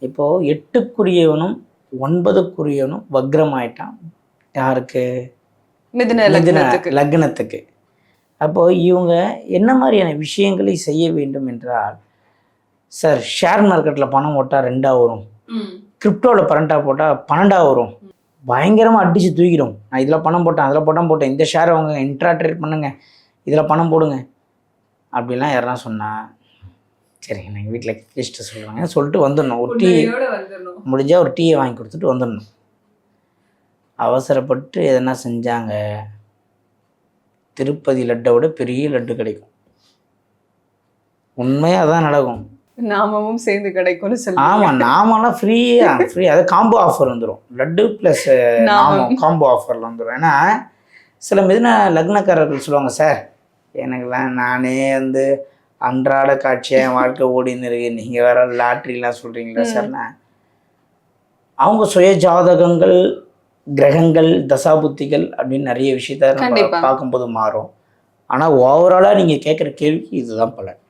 இப்போது 8க்குரியவனும் 9க்குரியவனும் வக்ரம் ஆயிட்டான். யாருக்கு? மிதுன லக்னத்துக்கு. அப்போது இவங்க என்ன மாதிரியான விஷயங்களை செய்ய வேண்டும் என்றால், சார் ஷேர் மார்க்கெட்டில் பணம் போட்டால் 2ஆக வரும், கிரிப்டோவில் பரண்டாக போட்டால் 12ஆக வரும், பயங்கரமாக அடித்து தூக்கிடும். நான் இதில் பணம் போட்டேன், அதில் போட்டேன், இந்த ஷேர் வாங்க, இன்ட்ரா ட்ரேட் பண்ணுங்க, இதில் பணம் போடுங்க அப்படிலாம் யாருன்னா சொன்னால், சரிங்க நாங்கள் வீட்டில் கேஸ்ட்டு சொல்கிறாங்க சொல்லிட்டு வந்துடணும். ஒரு டீ முடிஞ்சால் ஒரு டீயை வாங்கி கொடுத்துட்டு வந்துடணும். அவசரப்பட்டு எதனா செஞ்சாங்க, திருப்பதி லட்டை விட பெரிய லட்டு கிடைக்கும். உண்மையாக அதான் நடக்கும். நாமமும் சேர்ந்து கிடைக்கும்னு சொல்லி. ஆமாம், நாமெல்லாம் ஃப்ரீ. அது காம்போ ஆஃபர் வந்துடும். லட்டு ப்ளஸ் நாமம் காம்போ ஆஃபரில் வந்துடும். ஏன்னா சில மிதுன லக்னக்காரர்கள் சொல்லுவாங்க, சார் எனக்குலாம் நானே அன்றாட காட்சியாக என் வாழ்க்கை ஓடின்னு இருக்கு, நீங்கள் வேற லாட்ரிலாம் சொல்கிறீங்களா சார்னா. அவங்க சுய ஜாதகங்கள், கிரகங்கள், தசாபுத்திகள் அப்படின்னு நிறைய விஷயத்த நம்ம பார்க்கும்போது மாறும். ஆனால் ஓவராலாக நீங்கள் கேட்குற கேள்விக்கு இதுதான் பலன்.